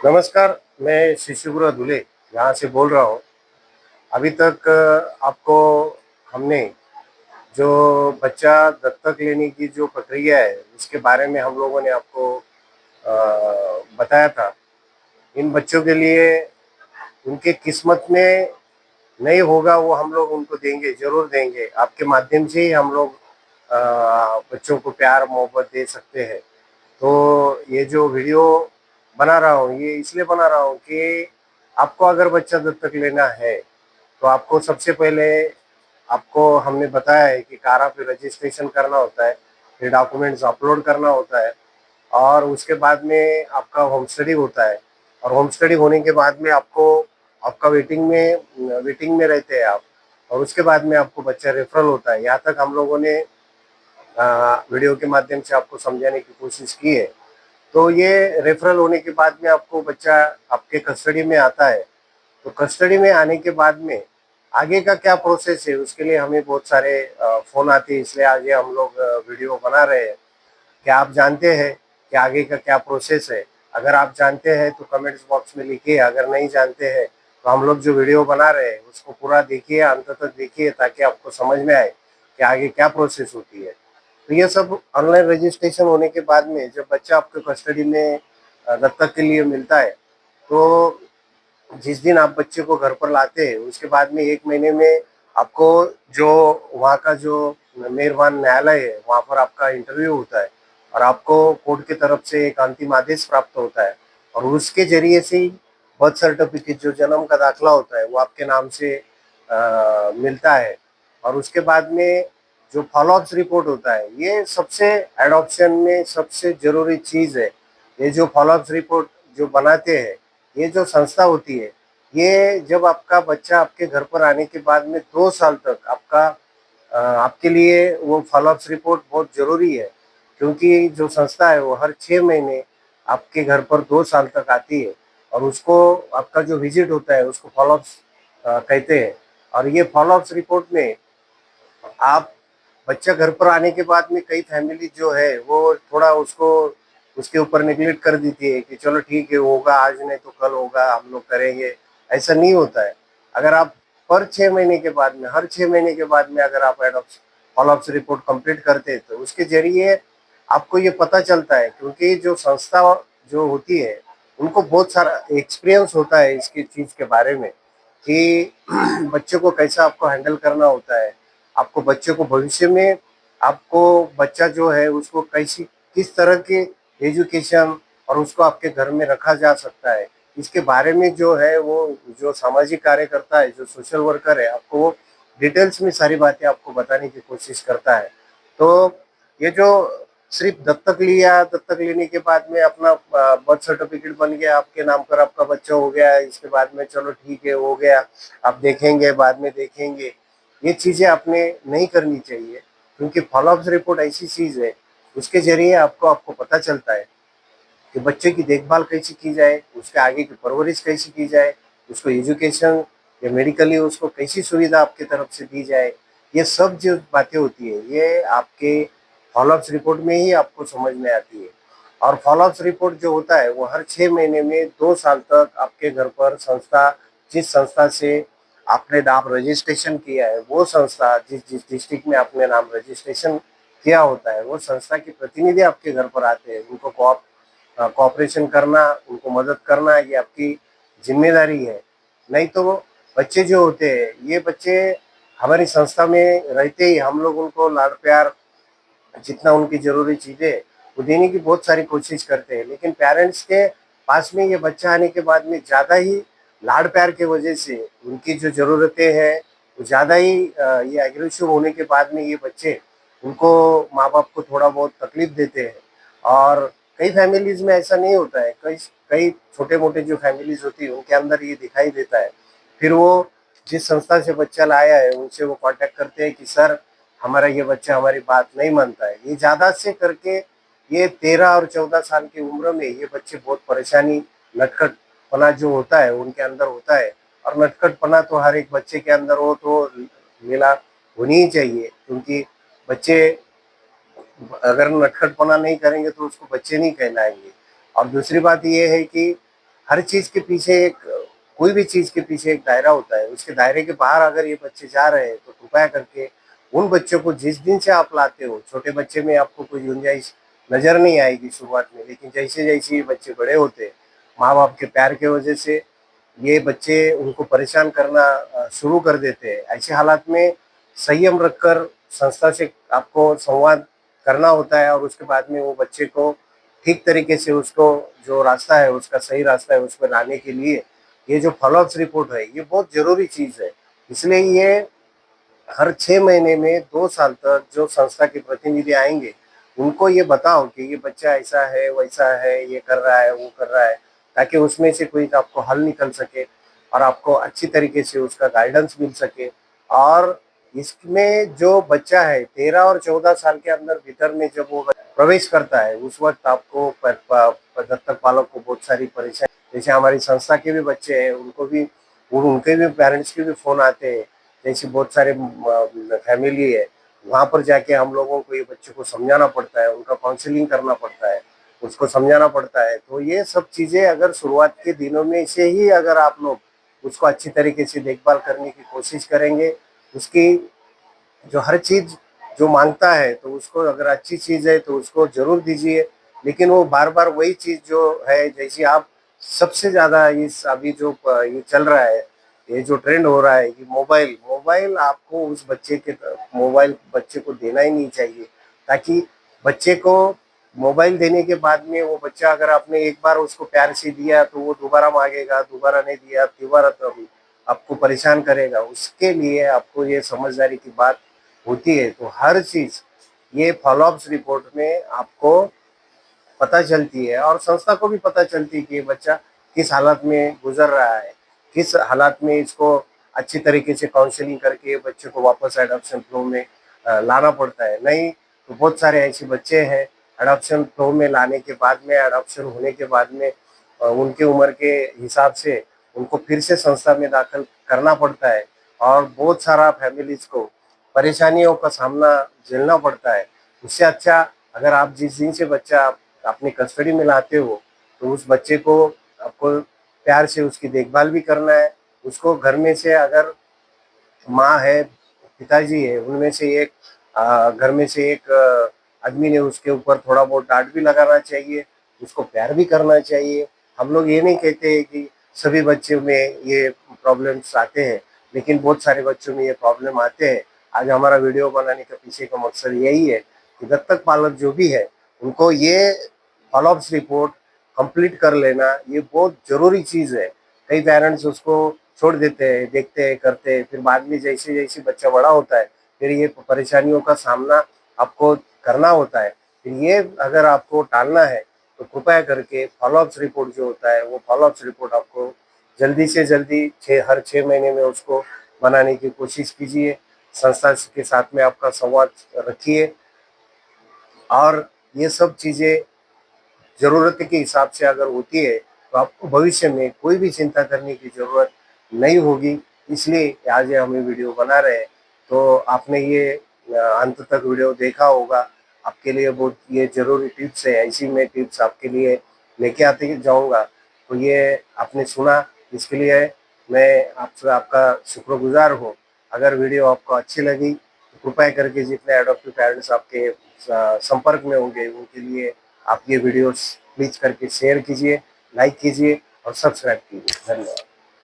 नमस्कार, मैं शिशुपुरा धुले यहाँ से बोल रहा हूँ। अभी तक आपको हमने जो बच्चा दत्तक लेने की जो प्रक्रिया है, उसके बारे में हम लोगों ने आपको बताया था। इन बच्चों के लिए उनके किस्मत में नहीं होगा, वो हम लोग उनको देंगे, ज़रूर देंगे। आपके माध्यम से ही हम लोग बच्चों को प्यार मोहब्बत दे सकते हैं। तो ये जो वीडियो बना रहा हूँ, ये इसलिए बना रहा हूँ कि आपको अगर बच्चा दत्तक लेना है, तो आपको सबसे पहले आपको हमने बताया है कि कारा पे रजिस्ट्रेशन करना होता है, फिर डॉक्यूमेंट्स अपलोड करना होता है और उसके बाद में आपका होम स्टडी होता है। और होम स्टडी होने के बाद में आपको आपका वेटिंग में रहते हैं आप, और उसके बाद में आपको बच्चा रेफरल होता है। यहाँ तक हम लोगों ने वीडियो के माध्यम से आपको समझाने की कोशिश की है। तो ये रेफरल होने के बाद में आपको बच्चा आपके कस्टडी में आता है। तो कस्टडी में आने के बाद में आगे का क्या प्रोसेस है, उसके लिए हमें बहुत सारे फ़ोन आते हैं, इसलिए आगे हम लोग वीडियो बना रहे हैं। क्या आप जानते हैं कि आगे का क्या प्रोसेस है? अगर आप जानते हैं तो कमेंट्स बॉक्स में लिखिए, अगर नहीं जानते हैं तो हम लोग जो वीडियो बना रहे हैं उसको पूरा देखिए, अंत तक देखिए, ताकि आपको समझ में आए कि आगे क्या प्रोसेस होती है। तो ये सब ऑनलाइन रजिस्ट्रेशन होने के बाद में जब बच्चा आपके कस्टडी में दत्तक के लिए मिलता है, तो जिस दिन आप बच्चे को घर पर लाते हैं, उसके बाद में 1 महीने में आपको जो वहाँ का जो मेहरबान न्यायालय है, वहाँ पर आपका इंटरव्यू होता है और आपको कोर्ट की तरफ से एक अंतिम आदेश प्राप्त होता है और उसके ज़रिए से ही बर्थ सर्टिफ़िकेट, जो जन्म का दाखला होता है, वो आपके नाम से मिलता है। और उसके बाद में जो फ़ॉलो-अप्स रिपोर्ट होता है, ये सबसे एडॉप्शन में सबसे ज़रूरी चीज़ है। ये जो फ़ॉलो-अप्स रिपोर्ट जो बनाते हैं, ये जो संस्था होती है, ये जब आपका बच्चा आपके घर पर आने के बाद में 2 साल तक आपके लिए वो फ़ॉलो-अप्स रिपोर्ट बहुत ज़रूरी है, क्योंकि जो संस्था है वो हर 6 महीने आपके घर पर 2 साल तक आती है और उसको आपका जो विज़िट होता है उसको फ़ॉलो-अप्स कहते हैं। और ये फ़ॉलो-अप्स रिपोर्ट में आप बच्चा घर पर आने के बाद में कई फैमिली जो है वो थोड़ा उसको उसके ऊपर नेगलेक्ट कर देती है कि चलो ठीक है, होगा आज नहीं तो कल होगा, हम लोग करेंगे। ऐसा नहीं होता है। अगर आप पर 6 महीने के बाद में, हर 6 महीने के बाद में अगर आप एडॉप्स फ़ॉलो-अप्स रिपोर्ट कंप्लीट करते हैं, तो उसके ज़रिए आपको ये पता चलता है, क्योंकि जो संस्था जो होती है, उनको बहुत सारा एक्सपीरियंस होता है इसकी चीज़ के बारे में कि बच्चे को कैसा आपको हैंडल करना होता है। आपको बच्चे को भविष्य में आपको बच्चा जो है उसको कैसी किस तरह के एजुकेशन और उसको आपके घर में रखा जा सकता है, इसके बारे में जो है वो जो सामाजिक कार्यकर्ता है, जो सोशल वर्कर है, आपको वो डिटेल्स में सारी बातें आपको बताने की कोशिश करता है। तो ये जो सिर्फ़ दत्तक लिया, दत्तक लेने के बाद में अपना बर्थ सर्टिफ़िकेट बन गया, आपके नाम पर आपका बच्चा हो गया, इसके बाद में चलो ठीक है, हो गया, अब देखेंगे, बाद में देखेंगे। ये चीज़ें आपने नहीं करनी चाहिए, क्योंकि फ़ॉलो-अप्स रिपोर्ट ऐसी चीज़ है, उसके ज़रिए आपको आपको पता चलता है कि बच्चे की देखभाल कैसे की जाए, उसके आगे की परवरिश कैसे की जाए, उसको एजुकेशन या मेडिकली उसको कैसी सुविधा आपकी तरफ से दी जाए। ये सब जो बातें होती है, ये आपके फ़ॉलो-अप्स रिपोर्ट में ही आपको समझ में आती है। और फ़ॉलो-अप्स रिपोर्ट जो होता है, वो हर 6 महीने में 2 साल तक आपके घर पर संस्था, जिस संस्था से आपने नाम रजिस्ट्रेशन किया है, वो संस्था जिस जिस डिस्ट्रिक्ट में आपने नाम रजिस्ट्रेशन किया होता है, वो संस्था के प्रतिनिधि आपके घर पर आते हैं। उनको कोऑपरेशन करना, उनको मदद करना, ये आपकी ज़िम्मेदारी है। नहीं तो वो बच्चे जो होते हैं, ये बच्चे हमारी संस्था में रहते ही हम लोग उनको लाड-प्यार, जितना उनकी ज़रूरी चीज़ें हैं, वो देने की बहुत सारी कोशिश करते हैं। लेकिन पेरेंट्स के पास में ये बच्चा आने के बाद में ज़्यादा ही लाड-प्यार की वजह से उनकी जो ज़रूरतें हैं, वो ज़्यादा ही ये एग्रेसिव होने के बाद में ये बच्चे उनको माँ-बाप को थोड़ा बहुत तकलीफ़ देते हैं। और कई फैमिलीज़ में ऐसा नहीं होता है। कई कई छोटे-मोटे जो फैमिलीज़ होती है, उनके अंदर ये दिखाई देता है। फिर वो जिस संस्था से बच्चा लाया है, उनसे वो कॉन्टैक्ट करते हैं कि सर, हमारा ये बच्चा हमारी बात नहीं मानता है। ये ज़्यादा से करके ये 13 और 14 साल की उम्र में ये बच्चे बहुत परेशानी, नटखटपना जो होता है उनके अंदर होता है। और नटखटपना तो हर एक बच्चे के अंदर हो तो लीला होनी ही चाहिए, क्योंकि बच्चे अगर नटखटपना नहीं करेंगे तो उसको बच्चे नहीं कहलाएँगे। और दूसरी बात ये है कि हर चीज़ के पीछे एक कोई भी चीज़ के पीछे एक दायरा होता है। उसके दायरे के बाहर अगर ये बच्चे जा रहे हैं, तो कृपया करके उन बच्चों को जिस दिन से आप लाते हो, छोटे बच्चे में आपको कोई गुंजाइश नज़र नहीं आएगी शुरुआत में, लेकिन जैसे-जैसे ये बच्चे बड़े होते हैं, माँ-बाप के प्यार की वजह से ये बच्चे उनको परेशान करना शुरू कर देते हैं। ऐसे हालात में संयम रखकर संस्था से आपको संवाद करना होता है और उसके बाद में वो बच्चे को ठीक तरीके से उसको जो रास्ता है, उसका सही रास्ता है, उसमें लाने के लिए ये जो फ़ॉलो-अप्स रिपोर्ट है, ये बहुत ज़रूरी चीज़ है। इसलिए ये हर 6 महीने में 2 साल तक जो संस्था के प्रतिनिधि आएँगे, उनको ये बताओ कि ये बच्चा ऐसा है, वैसा है, ये कर रहा है, वो कर रहा है, ताकि उसमें से कोई आपको हल निकल सके और आपको अच्छी तरीके से उसका गाइडेंस मिल सके। और इसमें जो बच्चा है 13 और 14 साल के अंदर भीतर में जब वो प्रवेश करता है, उस वक़्त आपको दत्तक पालक को बहुत सारी परेशानी, जैसे हमारी संस्था के भी बच्चे हैं, उनको भी उनके भी पेरेंट्स के भी फ़ोन आते हैं। जैसे बहुत सारे फैमिली है, वहाँ पर जाके हम लोगों को ये बच्चों को समझाना पड़ता है, उनका काउंसलिंग करना पड़ता है, उसको समझाना पड़ता है। तो ये सब चीज़ें अगर शुरुआत के दिनों में से ही अगर आप लोग उसको अच्छी तरीके से देखभाल करने की कोशिश करेंगे, उसकी जो हर चीज़ जो माँगता है, तो उसको अगर अच्छी चीज़ है, तो उसको ज़रूर दीजिए। लेकिन वो बार-बार वही चीज़ जो है, जैसे आप सबसे ज़्यादा इस अभी जो ये चल रहा है, ये जो ट्रेंड हो रहा है कि मोबाइल मोबाइल आपको उस बच्चे के मोबाइल बच्चे को देना ही नहीं चाहिए, ताकि बच्चे को मोबाइल देने के बाद में वो बच्चा अगर आपने एक बार उसको प्यार से दिया, तो वो दोबारा माँगेगा, दोबारा नहीं दिया, तिबारा तो आपको परेशान करेगा। उसके लिए आपको ये समझदारी की बात होती है। तो हर चीज़ ये फ़ॉलो-अप्स रिपोर्ट में आपको पता चलती है और संस्था को भी पता चलती है कि ये बच्चा किस हालत में गुज़र रहा है, किस हालात में इसको अच्छी तरीके से काउंसलिंग करके बच्चे को वापस एडॉप्शन फ्लो में लाना पड़ता है। नहीं तो बहुत सारे ऐसे बच्चे हैं, एडॉप्शन फ्लो में लाने के बाद में, एडॉप्शन होने के बाद में उनकी उम्र के हिसाब से उनको फिर से संस्था में दाखिल करना पड़ता है और बहुत सारा फैमिलीज़ को परेशानियों का सामना झेलना पड़ता है। उससे अच्छा अगर आप जिस दिन से बच्चा अपनी कस्टडी में लाते हो, तो उस बच्चे को आपको प्यार से उसकी देखभाल भी करना है। उसको घर में से अगर माँ है, पिताजी है, उनमें से एक घर में से एक आदमी ने उसके ऊपर थोड़ा बहुत डाँट भी लगाना चाहिए, उसको प्यार भी करना चाहिए। हम लोग ये नहीं कहते हैं कि सभी बच्चों में ये प्रॉब्लम्स आते हैं, लेकिन बहुत सारे बच्चों में ये प्रॉब्लम आते हैं। आज हमारा वीडियो बनाने का पीछे का मकसद यही है कि दत्तक पालक जो भी है, उनको ये फ़ॉलो-अप्स रिपोर्ट कंप्लीट कर लेना, ये बहुत ज़रूरी चीज़ है। कई पेरेंट्स उसको छोड़ देते हैं, देखते हैं, करते हैं, फिर बाद में जैसे-जैसे बच्चा बड़ा होता है, फिर ये परेशानियों का सामना आपको करना होता है। फिर ये अगर आपको टालना है, तो कृपया करके फ़ॉलो-अप्स रिपोर्ट जो होता है, वो फ़ॉलो-अप्स रिपोर्ट आपको जल्दी से जल्दी हर 6 महीने में उसको बनाने की कोशिश कीजिए। संस्था के साथ में आपका संवाद रखिए और ये सब चीज़ें ज़रूरत के हिसाब से अगर होती है, तो आपको भविष्य में कोई भी चिंता करने की ज़रूरत नहीं होगी। इसलिए आज ये हम ये वीडियो बना रहे हैं। तो आपने ये अंत तक वीडियो देखा होगा। आपके लिए बहुत ये ज़रूरी टिप्स है, ऐसी मैं टिप्स आपके लिए लेके आते जाऊँगा। तो ये आपने सुना, इसके लिए मैं आपसे आपका शुक्रगुज़ार हूँ। अगर वीडियो आपको अच्छी लगी, तो कृपया करके जितने एडॉप्टिव पेरेंट्स आपके संपर्क में होंगे, उनके लिए आप ये वीडियोस प्लीज़ करके शेयर कीजिए, लाइक कीजिए और सब्सक्राइब कीजिए। धन्यवाद।